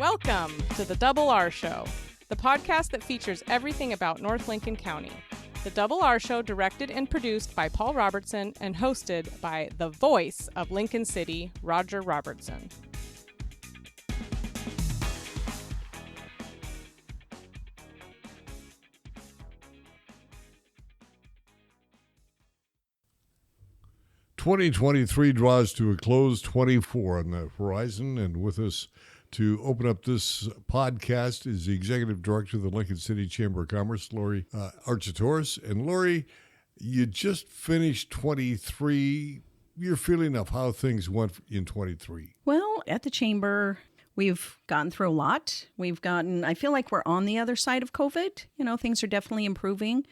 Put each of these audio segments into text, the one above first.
Welcome to the Double R Show, the podcast that features everything about North Lincoln County. The Double R Show, directed and produced by Paul Robertson and hosted by the voice of Lincoln City, Roger Robertson. "2023 draws to a close, 24 on the horizon, and with us to open up this podcast is the Executive Director of the Lincoln City Chamber of Commerce, Lori Architoris. And Lori, you just finished 23. Your feeling of how things went in 23? Well, at the Chamber, we've gotten through a lot. I feel like we're on the other side of COVID. Things are definitely improving.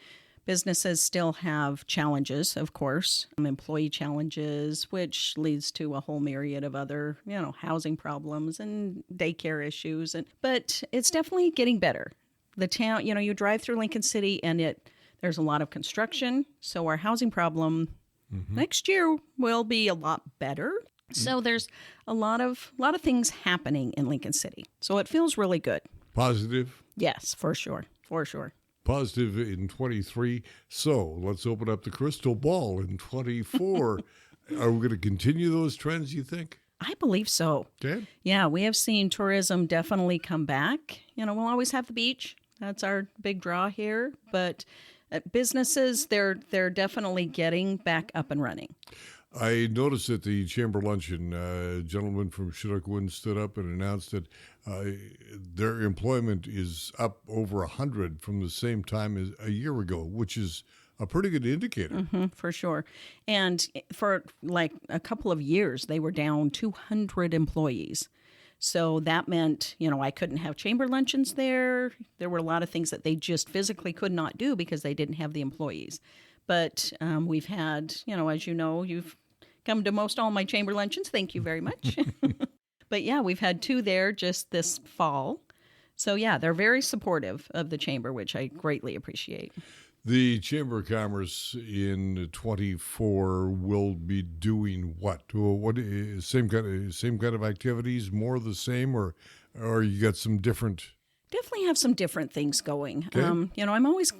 Businesses still have challenges, of course, employee challenges, which leads to a whole myriad of other, housing problems and daycare issues. But it's definitely getting better. The town, you drive through Lincoln City and there's a lot of construction. So our housing problem next year will be a lot better. So there's a lot of things happening in Lincoln City. So it feels really good. Positive? Yes, for sure. For sure. Positive in 23. So let's open up the crystal ball in 24. Are we going to continue those trends, you think? I believe so. Okay. Yeah, we have seen tourism definitely come back. We'll always have the beach. That's our big draw here. But businesses, they're definitely getting back up and running. I noticed at the Chamber luncheon, a gentleman from Chinook stood up and announced that their employment is up over 100 from the same time as a year ago, which is a pretty good indicator. For sure. And for like a couple of years, they were down 200 employees. So that meant, I couldn't have chamber luncheons there. There were a lot of things that they just physically could not do because they didn't have the employees. But we've had, as you know, you've come to most all my chamber luncheons. Thank you very much. But yeah, we've had 2 there just this fall. So yeah, they're very supportive of the chamber, which I greatly appreciate. The Chamber of Commerce in 24 will be doing what? What same kind of activities, more of the same, or you got some different? Definitely have some different things going. Okay. I'm always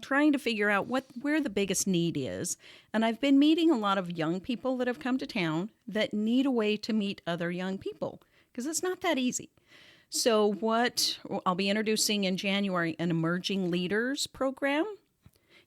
trying to figure out where the biggest need is. And I've been meeting a lot of young people that have come to town that need a way to meet other young people because it's not that easy. So I'll be introducing in January an Emerging Leaders program.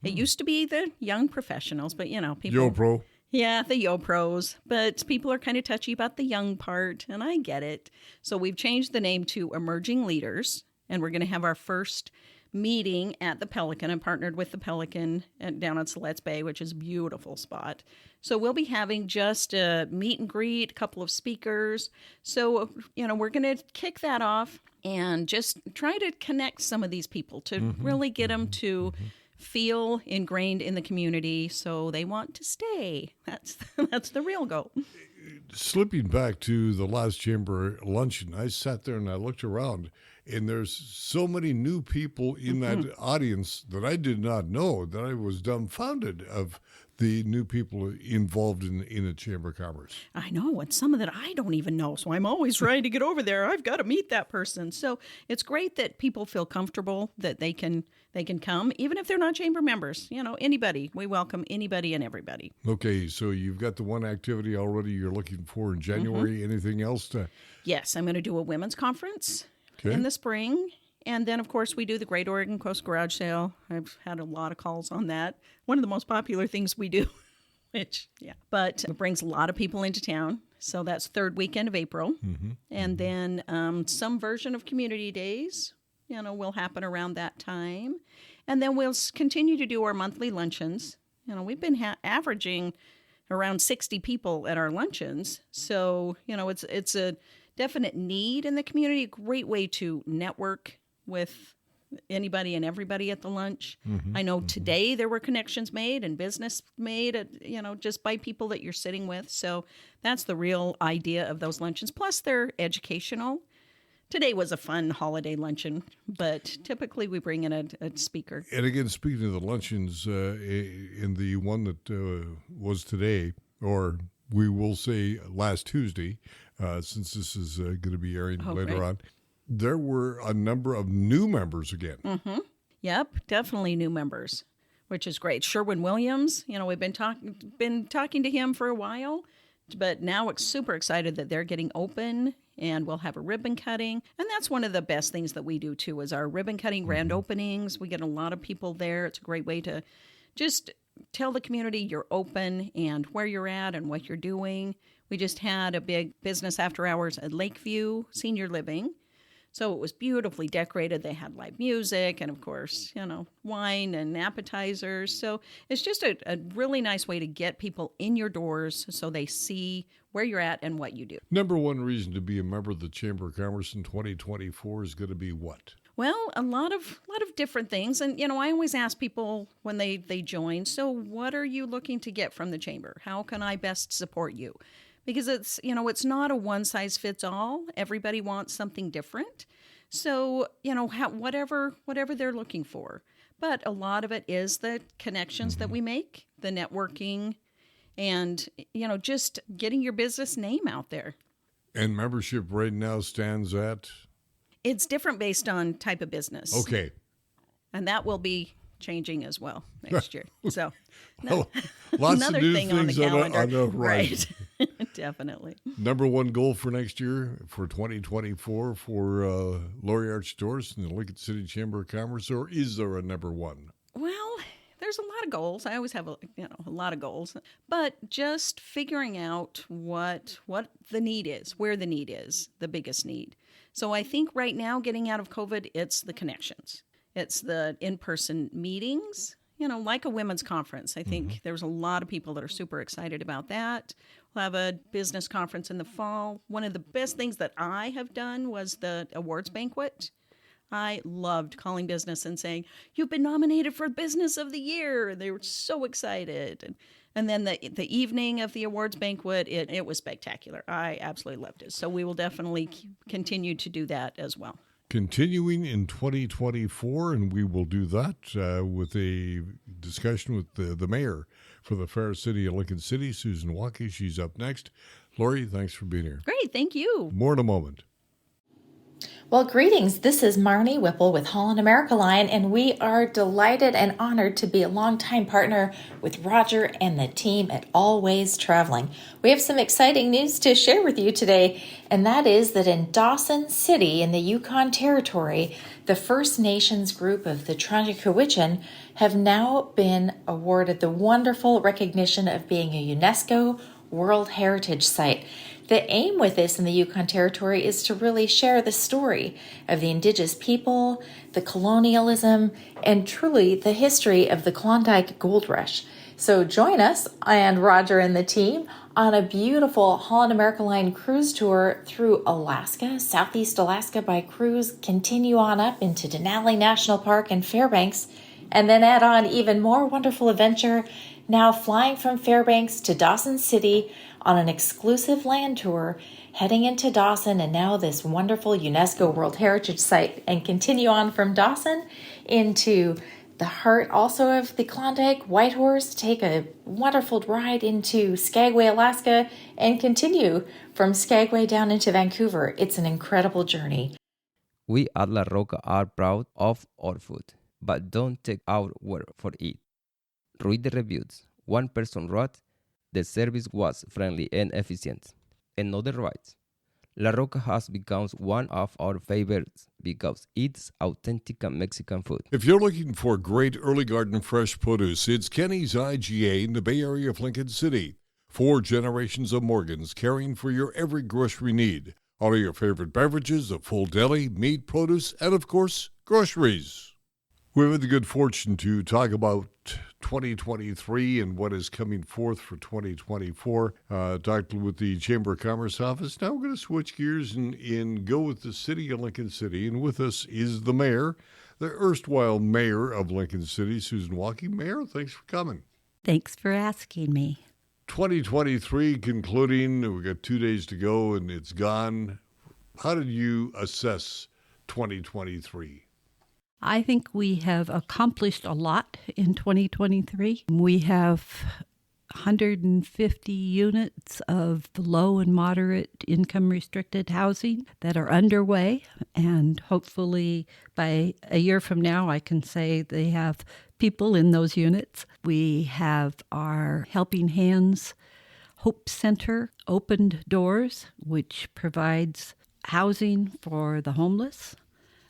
It used to be the young professionals, but people. YoPro. Yeah, the YoPros. But people are kind of touchy about the young part, and I get it. So we've changed the name to Emerging Leaders, and we're going to have our first meeting at the Pelican. I'm partnered with the Pelican down at Siletz Bay, which is a beautiful spot. So we'll be having just a meet and greet, a couple of speakers. So, we're going to kick that off and just try to connect some of these people to really get them to feel ingrained in the community so they want to stay. That's the real goal. Slipping back to the last chamber luncheon, I sat there and I looked around, and there's so many new people in that audience that I did not know, that I was dumbfounded of the new people involved in the Chamber of Commerce. I know, and some of that I don't even know, so I'm always trying to get over there. I've got to meet that person. So it's great that people feel comfortable that they can come, even if they're not chamber members. Anybody. We welcome anybody and everybody. Okay, so you've got the one activity already you're looking for in January. Anything else to? Yes, I'm going to do a women's conference in the spring. And then, of course, we do the Great Oregon Coast Garage Sale. I've had a lot of calls on that. One of the most popular things we do, but it brings a lot of people into town. So that's third weekend of April. And then some version of Community Days, will happen around that time. And then we'll continue to do our monthly luncheons. We've been averaging around 60 people at our luncheons. So, it's a definite need in the community, a great way to network with anybody and everybody at the lunch. I know today there were connections made and business made, just by people that you're sitting with. So that's the real idea of those luncheons. Plus they're educational. Today was a fun holiday luncheon, but typically we bring in a speaker. And again, speaking of the luncheons, in the one that was today, or we will say last Tuesday, since this is going to be airing later on, there were a number of new members again. Mm-hmm. Yep, definitely new members, which is great. Sherwin-Williams, we've been talking to him for a while, but now we're super excited that they're getting open, and we'll have a ribbon cutting. And that's one of the best things that we do too, is our ribbon cutting grand openings. We get a lot of people there. It's a great way to just tell the community you're open and where you're at and what you're doing. We just had a big business after hours at Lakeview Senior Living. So it was beautifully decorated. They had live music and, of course, wine and appetizers. So it's just a really nice way to get people in your doors so they see where you're at and what you do. Number one reason to be a member of the Chamber of Commerce in 2024 is going to be what? Well, a lot of different things. And, I always ask people when they join, so what are you looking to get from the Chamber? How can I best support you? Because it's, it's not a one-size-fits-all. Everybody wants something different. So, whatever they're looking for. But a lot of it is the connections that we make, the networking, and, just getting your business name out there. And membership right now stands at? It's different based on type of business. Okay. And that will be changing as well next year. So lots another of new thing things on the calendar. on the horizon. Right. Definitely. Number one goal for next year, for 2024, for Lori Architores and the Lincoln City Chamber of Commerce, or is there a number one? Well, there's a lot of goals. I always have a lot of goals, but just figuring out what the need is, where the need is, the biggest need. So I think right now, getting out of COVID, it's the connections. It's the in-person meetings, like a women's conference. I think there's a lot of people that are super excited about that. We'll have a business conference in the fall. One of the best things that I have done was the awards banquet. I loved calling business and saying, "You've been nominated for Business of the Year." They were so excited. And then the evening of the awards banquet, it was spectacular. I absolutely loved it. So we will definitely continue to do that as well. Continuing in 2024, and we will do that with a discussion with the mayor for the Fair City of Lincoln City, Susan Walke. She's up next. Lori, thanks for being here. Great, thank you. More in a moment. Well, greetings. This is Marnie Whipple with Holland America Line, and we are delighted and honored to be a longtime partner with Roger and the team at Always Traveling. We have some exciting news to share with you today, and that is that in Dawson City in the Yukon Territory, the First Nations group of the Tronjekowichan have now been awarded the wonderful recognition of being a UNESCO World Heritage Site. The aim with this in the Yukon Territory is to really share the story of the Indigenous people, the colonialism, and truly the history of the Klondike Gold Rush. So join us and Roger and the team on a beautiful Holland America Line cruise tour through Alaska, Southeast Alaska by cruise, continue on up into Denali National Park and Fairbanks, and then add on even more wonderful adventure, now flying from Fairbanks to Dawson City on an exclusive land tour, heading into Dawson and now this wonderful UNESCO World Heritage Site, and continue on from Dawson into the heart also of the Klondike, Whitehorse, take a wonderful ride into Skagway, Alaska, and continue from Skagway down into Vancouver. It's an incredible journey. We at La Roca are proud of our food, but don't take our word for it. Read the reviews. One person wrote, "The service was friendly and efficient." Another writes, "La Roca has become one of our favorites because it's authentic Mexican food." If you're looking for great early garden fresh produce, it's Kenny's IGA in the Bay Area of Lincoln City. 4 generations of Morgans caring for your every grocery need. All of your favorite beverages, a full deli, meat, produce, and of course, groceries. We've had the good fortune to talk about 2023 and what is coming forth for 2024. Talked with the Chamber of Commerce office. Now we're going to switch gears and go with the city of Lincoln City. And with us is the mayor, the erstwhile mayor of Lincoln City, Susan Walke. Mayor, thanks for coming. Thanks for asking me. 2023 concluding. We've got 2 days to go and it's gone. How did you assess 2023? I think we have accomplished a lot in 2023. We have 150 units of low and moderate income restricted housing that are underway. And hopefully by a year from now, I can say they have people in those units. We have our Helping Hands Hope Center opened doors, which provides housing for the homeless.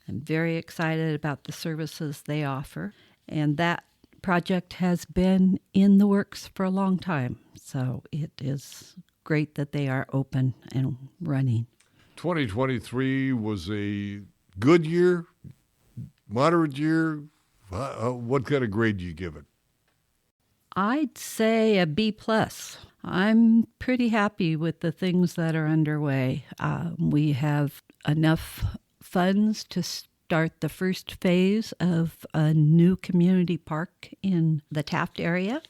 I'm very excited about the services they offer. And that project has been in the works for a long time. So it is great that they are open and running. 2023 was a good year, moderate year. What kind of grade do you give it? I'd say a B+. I'm pretty happy with the things that are underway. We have enough funds to start the first phase of a new community park in the Taft area.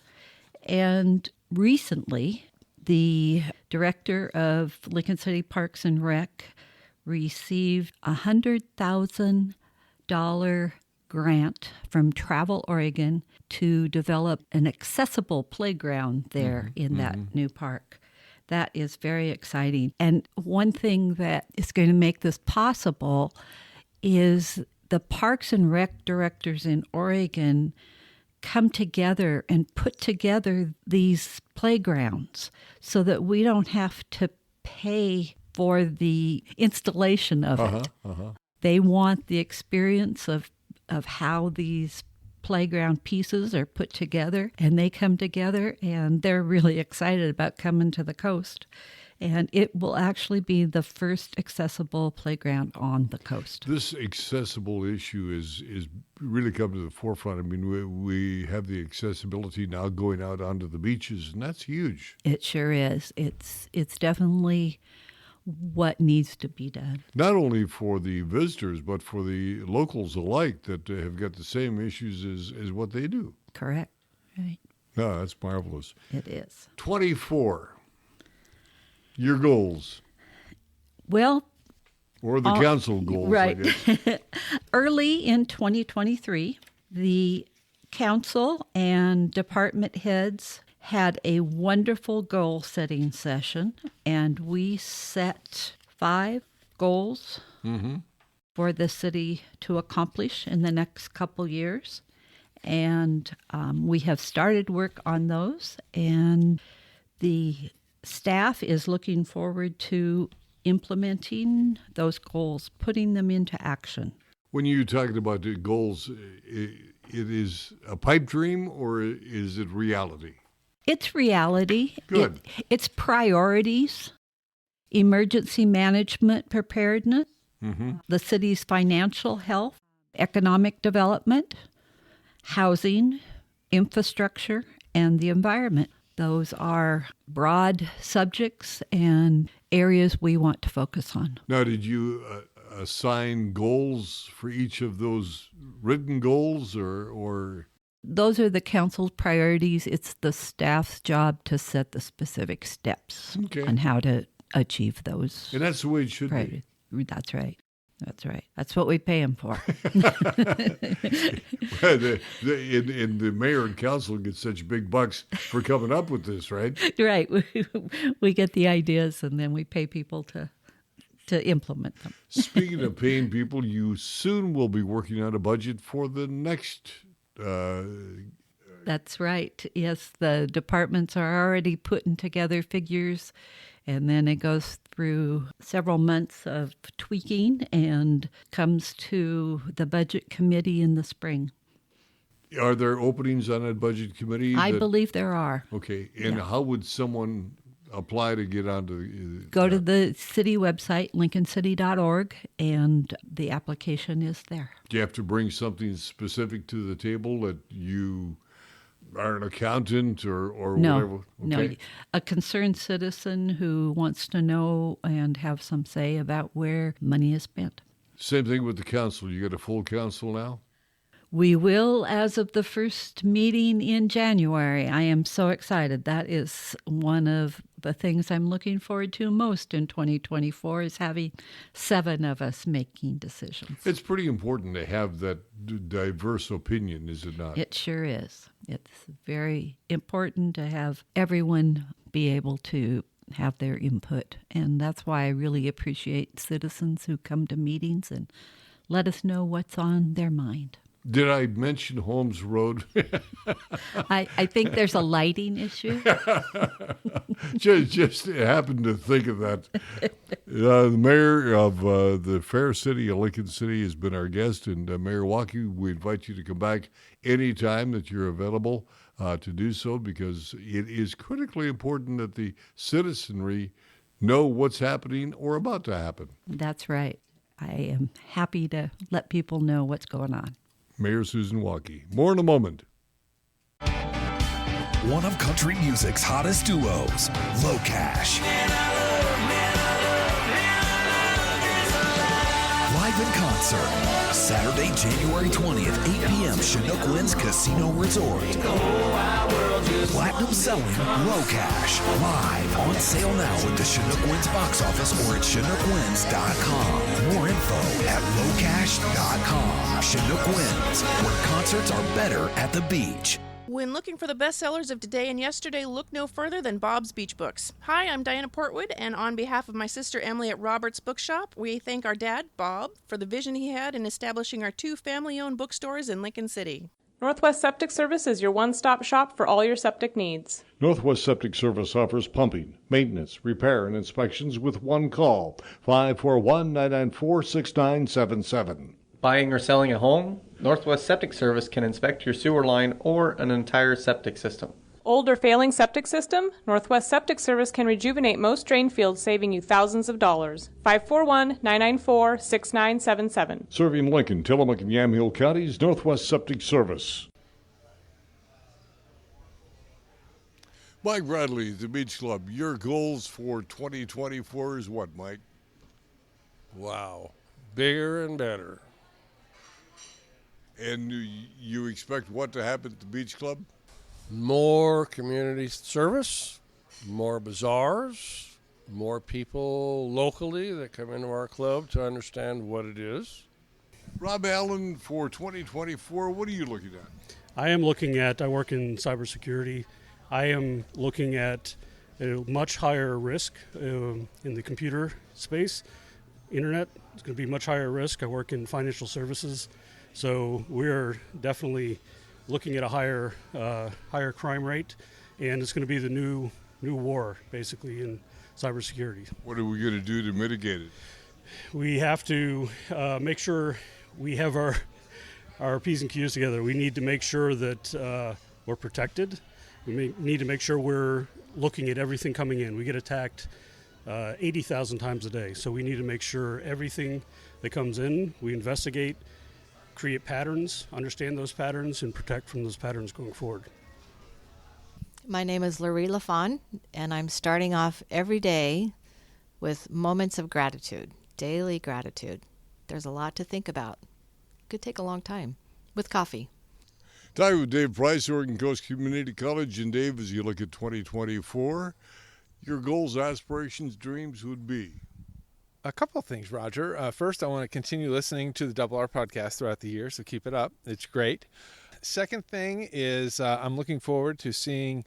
And recently, the director of Lincoln City Parks and Rec received a $100,000 grant from Travel Oregon to develop an accessible playground there in that new park. That is very exciting. And one thing that is going to make this possible is the Parks and Rec directors in Oregon come together and put together these playgrounds so that we don't have to pay for the installation of it. They want the experience of how these playground pieces are put together, and they come together, and they're really excited about coming to the coast. And it will actually be the first accessible playground on the coast. This accessible issue is really come to the forefront. I mean, we have the accessibility now going out onto the beaches, and that's huge. It sure is. It's definitely what needs to be done. Not only for the visitors, but for the locals alike that have got the same issues as what they do. Correct. Right. No, that's marvelous. It is. 24. Your goals. Well, or the council goals, right. I guess. Early in 2023, the council and department heads had a wonderful goal-setting session, and we set 5 goals for the city to accomplish in the next couple years. And we have started work on those, and the staff is looking forward to implementing those goals, putting them into action. When you're talking about the goals, it is a pipe dream or is it reality? It's reality. Good. It's priorities, emergency management preparedness, the city's financial health, economic development, housing, infrastructure, and the environment. Those are broad subjects and areas we want to focus on. Now, did you assign goals for each of those written goals or? Those are the council's priorities. It's the staff's job to set the specific steps on how to achieve those. And that's the way it should be. That's right. That's right. That's what we pay them for. And the mayor and council get such big bucks for coming up with this, right? Right. We get the ideas and then we pay people to implement them. Speaking of paying people, you soon will be working on a budget for the next. That's right. Yes, the departments are already putting together figures, and then it goes through several months of tweaking and comes to the budget committee in the spring. Are there openings on that budget committee? I believe there are. Okay. And how would someone apply to get onto Go to the city website, lincolncity.org, and the application is there. Do you have to bring something specific to the table that you are an accountant or whatever? No, a concerned citizen who wants to know and have some say about where money is spent. Same thing with the council. You got a full council now? We will, as of the first meeting in January. I am so excited. That is one of the things I'm looking forward to most in 2024 is having 7 of us making decisions. It's pretty important to have that diverse opinion, is it not? It sure is. It's very important to have everyone be able to have their input. And that's why I really appreciate citizens who come to meetings and let us know what's on their mind. Did I mention Holmes Road? I think there's a lighting issue. just happened to think of that. The mayor of the fair city of Lincoln City has been our guest, and Mayor Waukee, we invite you to come back anytime that you're available to do so, because it is critically important that the citizenry know what's happening or about to happen. That's right. I am happy to let people know what's going on. Mayor Susan Waukee. More in a moment. One of country music's hottest duos, Low Cash. Live in concert, Saturday, January 20th, 8 p.m., Chinook Winds Casino Resort. Platinum selling Low Cash. Live on sale now at the Chinook Winds box office or at ChinookWinds.com. More info at lowcash.com. Chinook Winds, where concerts are better at the beach. When looking for the bestsellers of today and yesterday, look no further than Bob's Beach Books. Hi, I'm Diana Portwood, and on behalf of my sister Emily at Roberts Bookshop, we thank our dad, Bob, for the vision he had in establishing our 2 family-owned bookstores in Lincoln City. Northwest Septic Service is your one-stop shop for all your septic needs. Northwest Septic Service offers pumping, maintenance, repair, and inspections with one call, 541-994-6977. Buying or selling a home? Northwest Septic Service can inspect your sewer line or an entire septic system. Old or failing septic system? Northwest Septic Service can rejuvenate most drain fields, saving you thousands of dollars. 541-994-6977. Serving Lincoln, Tillamook, and Yamhill counties, Northwest Septic Service. Mike Bradley, the Beach Club. Your goals for 2024 is what, Mike? Wow. Bigger and better. And you expect what to happen at the Beach Club? More community service, more bazaars, more people locally that come into our club to understand what it is. Rob Allen, for 2024, what are you looking at? I work in cybersecurity. I am looking at a much higher risk in the computer space. Internet is going to be much higher risk. I work in financial services. So we're definitely looking at a higher crime rate, and it's going to be the new war, basically, in cybersecurity. What are we going to do to mitigate it? We have to make sure we have our P's and Q's together. We need to make sure that we're protected. We need to make sure we're looking at everything coming in. We get attacked 80,000 times a day, so we need to make sure everything that comes in, we investigate, create patterns, understand those patterns, and protect from those patterns going forward. My name is Laurie LaFawn, and I'm starting off every day with moments of gratitude, daily gratitude. There's a lot to think about. Could take a long time with coffee. Talking with Dave Price, Oregon Coast Community College. And Dave, as you look at 2024, your goals, aspirations, dreams would be? A couple of things, Roger. First, I want to continue listening to the Double R podcast throughout the year, so keep it up. It's great. Second thing is I'm looking forward to seeing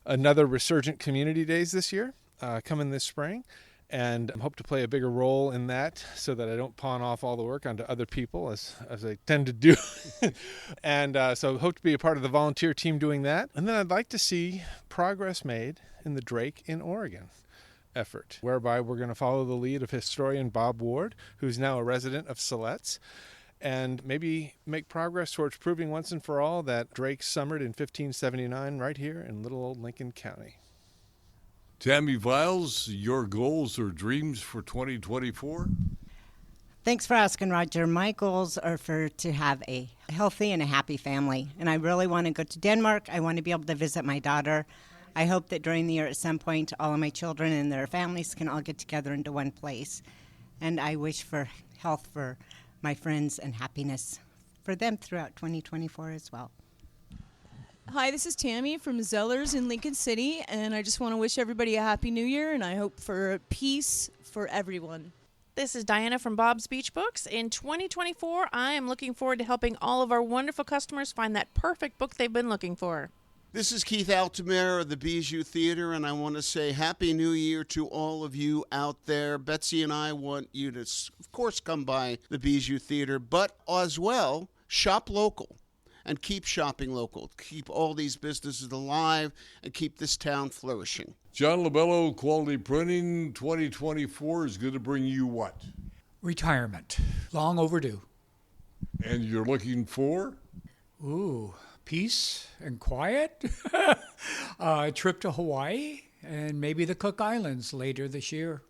another Resurgent Community Days this year, coming this spring, and I hope to play a bigger role in that so that I don't pawn off all the work onto other people, as I tend to do. And so hope to be a part of the volunteer team doing that. And then I'd like to see progress made in the Drake in Oregon effort, whereby we're going to follow the lead of historian Bob Ward, who's now a resident of Siletz, and maybe make progress towards proving once and for all that Drake summered in 1579 right here in little old Lincoln County. Tammy Viles, your goals or dreams for 2024? Thanks for asking, Roger. My goals are to have a healthy and a happy family, and I really want to go to Denmark. I want to be able to visit my daughter. I hope that during the year at some point all of my children and their families can all get together into one place. And I wish for health for my friends and happiness for them throughout 2024 as well. Hi, this is Tammy from Zellers in Lincoln City, and I just want to wish everybody a Happy New Year, and I hope for peace for everyone. This is Diana from Bob's Beach Books. In 2024, I am looking forward to helping all of our wonderful customers find that perfect book they've been looking for. This is Keith Altamere of the Bijou Theater, and I want to say Happy New Year to all of you out there. Betsy and I want you to, of course, come by the Bijou Theater, but as well, shop local. And keep shopping local. Keep all these businesses alive and keep this town flourishing. John Labello, Quality Printing 2024 is going to bring you what? Retirement. Long overdue. And you're looking for? Ooh, peace and quiet. A trip to Hawaii and maybe the Cook Islands later this year.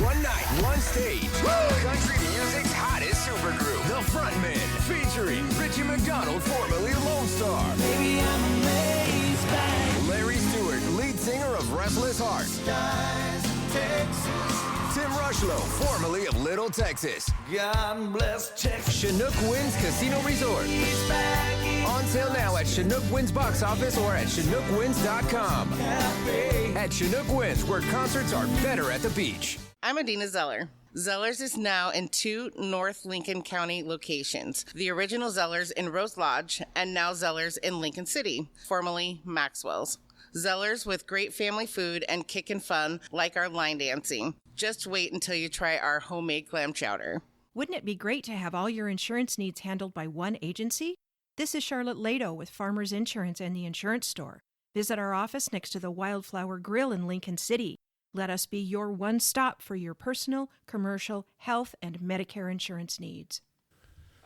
One night, one stage. Country music's hottest supergroup, The Frontmen, featuring Richie McDonald, formerly Lone Star. Baby, I'm amazed by Larry Stewart, lead singer of Restless Heart. Tim Rushlow, formerly of Little Texas. God bless Texas. Chinook Winds Casino Resort. On sale now at Chinook Winds box office or at ChinookWinds.com. At Chinook Winds, where concerts are better at the beach. I'm Adina Zeller. Zellers is now in 2 North Lincoln County locations. The original Zellers in Rose Lodge and now Zellers in Lincoln City, formerly Maxwell's. Zellers with great family food and kickin' fun like our line dancing. Just wait until you try our homemade clam chowder. Wouldn't it be great to have all your insurance needs handled by one agency? This is Charlotte Lado with Farmers Insurance and the Insurance Store. Visit our office next to the Wildflower Grill in Lincoln City. Let us be your one stop for your personal, commercial, health, and Medicare insurance needs.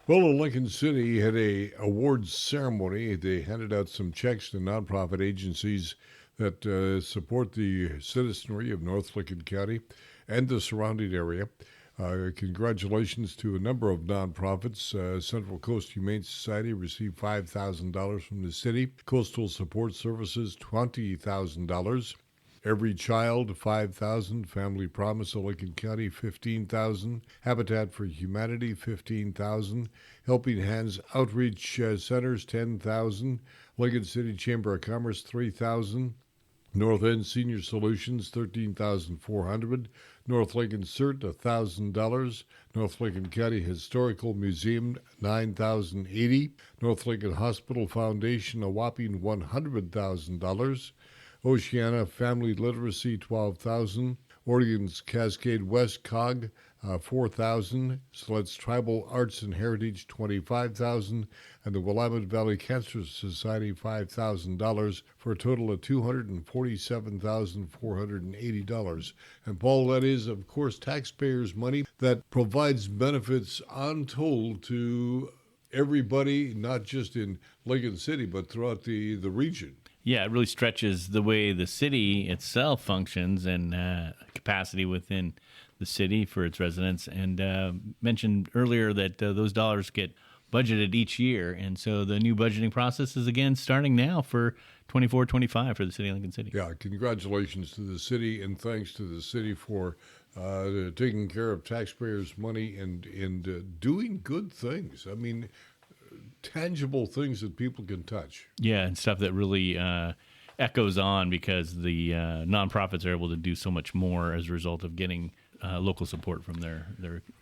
Well, in Lincoln City had a awards ceremony. They handed out some checks to nonprofit agencies that support the citizenry of North Lincoln County and the surrounding area. Congratulations to a number of nonprofits. Central Coast Humane Society received $5,000 from the city. Coastal Support Services, $20,000. Every Child, $5,000. Family Promise of Lincoln County, $15,000. Habitat for Humanity, $15,000. Helping Hands Outreach Centers, $10,000. Lincoln City Chamber of Commerce, $3,000. North End Senior Solutions, $13,400. North Lincoln CERT, $1,000. North Lincoln County Historical Museum, $9,080. North Lincoln Hospital Foundation, a whopping $100,000. Oceana Family Literacy, $12,000. Oregon's Cascade West COG, $4,000. Silet's Tribal Arts and Heritage, $25,000. And the Willamette Valley Cancer Society, $5,000, for a total of $247,480. And Paul, that is, of course, taxpayers' money that provides benefits untold to everybody, not just in Lincoln City, but throughout the region. Yeah, it really stretches the way the city itself functions and capacity within the city for its residents. And mentioned earlier that those dollars get budgeted each year. And so the new budgeting process is, again, starting now for 24-25 for the city of Lincoln City. Yeah, congratulations to the city, and thanks to the city for taking care of taxpayers' money and doing good things. I mean, tangible things that people can touch. Yeah, and stuff that really echoes on because the nonprofits are able to do so much more as a result of getting local support from their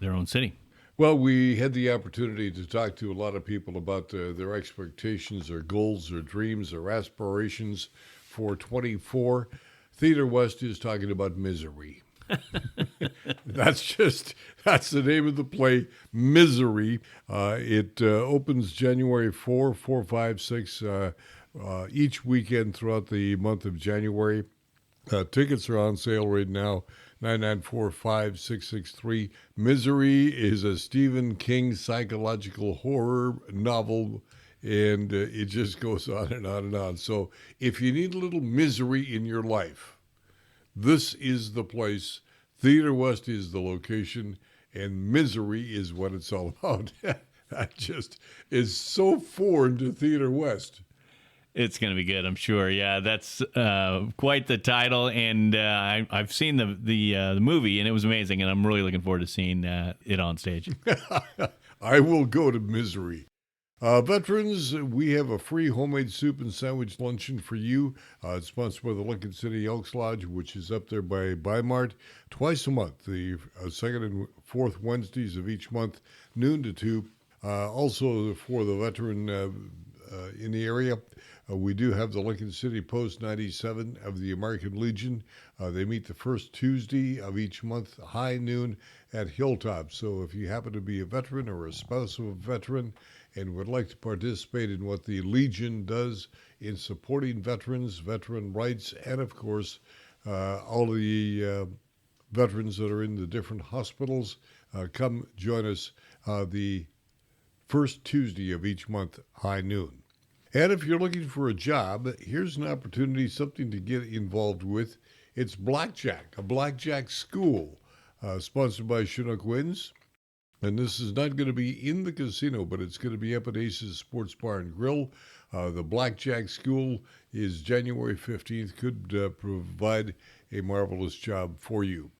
own city. Well, we had the opportunity to talk to a lot of people about their expectations, their goals, their dreams, their aspirations for 24. Theater West is talking about misery. That's the name of the play, Misery. It opens January 4, 5, 6, each weekend throughout the month of January. Tickets are on sale right now, 994-5663. Misery is a Stephen King psychological horror novel, and it just goes on and on and on. So if you need a little misery in your life, this is the place. Theater West is the location, and misery is what it's all about. That just is so foreign to Theater West. It's going to be good, I'm sure. Yeah, that's quite the title, and I've seen the movie, and it was amazing, and I'm really looking forward to seeing it on stage. I will go to Misery. Veterans, we have a free homemade soup and sandwich luncheon for you. It's sponsored by the Lincoln City Elks Lodge, which is up there by Mart, twice a month, the second and fourth Wednesdays of each month, noon to 2. Also, for the veteran in the area, we do have the Lincoln City Post 97 of the American Legion. They meet the first Tuesday of each month, high noon at Hilltop. So if you happen to be a veteran or a spouse of a veteran and would like to participate in what the Legion does in supporting veterans, veteran rights, and of course, all of the veterans that are in the different hospitals, come join us the first Tuesday of each month, high noon. And if you're looking for a job, here's an opportunity, something to get involved with. It's Blackjack, a blackjack school, sponsored by Chinook Winds. And this is not going to be in the casino, but it's going to be up at Ace's Sports Bar and Grill. The Blackjack School is January 15th, could provide a marvelous job for you.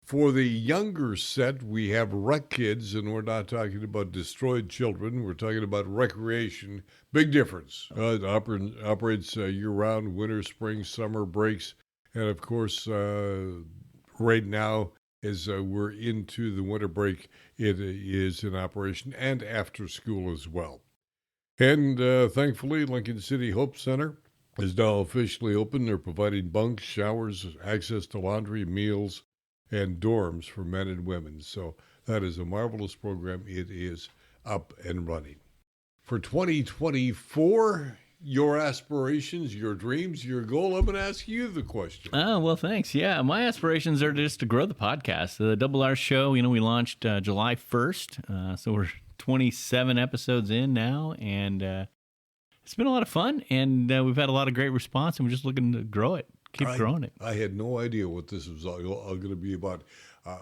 For the younger set, we have Rec Kids, and we're not talking about destroyed children. We're talking about recreation. Big difference. It operates year-round, winter, spring, summer breaks. And, of course, right now, as we're into the winter break, it is in operation and after school as well. And thankfully, Lincoln City Hope Center is now officially open. They're providing bunks, showers, access to laundry, meals, and dorms for men and women. So that is a marvelous program. It is up and running. For 2024, your aspirations, your dreams, your goal, I'm going to ask you the question. Oh, well, thanks. Yeah, my aspirations are just to grow the podcast. The Double R Show, we launched July 1st, so we're 27 episodes in now, and it's been a lot of fun, and we've had a lot of great response, and we're just looking to grow it. Keep growing it. I had no idea what this was all going to be about.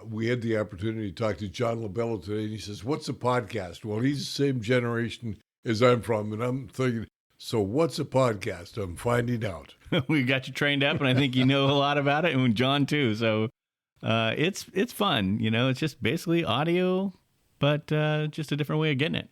We had the opportunity to talk to John LaBella today, and he says, what's a podcast? Well, he's the same generation as I'm from, and I'm thinking, so what's a podcast? I'm finding out. We got you trained up, and I think you know a lot about it, and John too. So it's fun. It's just basically audio, but just a different way of getting it.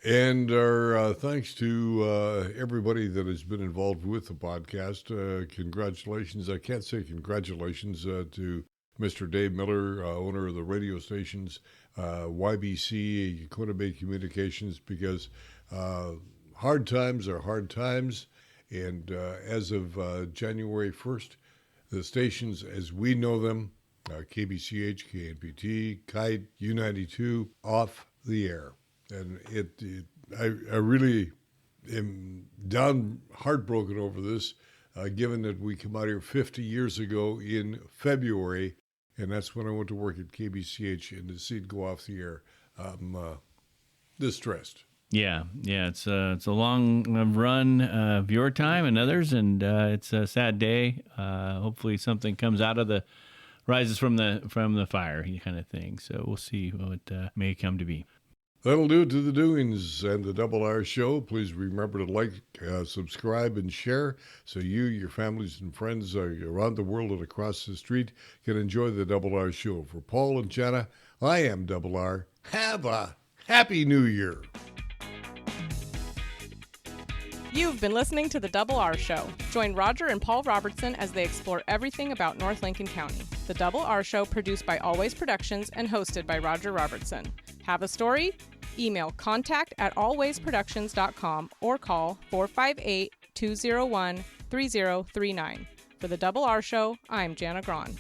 And our thanks to everybody that has been involved with the podcast. Congratulations. I can't say congratulations to Mr. Dave Miller, owner of the radio stations, YBC, Kona Bay Communications, because hard times are hard times. And as of January 1st, the stations as we know them, KBCH, KNPT, Kite, U92, off the air. And I really am heartbroken over this, given that we come out here 50 years ago in February, and that's when I went to work at KBCH, and to see it go off the air, I'm distressed. Yeah, it's a long run of your time and others, and it's a sad day. Hopefully, something comes out of rises from the fire, kind of thing. So we'll see what may come to be. That'll do it to the doings and the Double R Show. Please remember to like, subscribe, and share so you, your families, and friends around the world and across the street can enjoy the Double R Show. For Paul and Jenna, I am Double R. Have a Happy New Year. You've been listening to The Double R Show. Join Roger and Paul Robertson as they explore everything about North Lincoln County. The Double R Show, produced by Always Productions and hosted by Roger Robertson. Have a story? Email contact@alwaysproductions.com or call 458-201-3039. For The Double R Show, I'm Jana Grahn.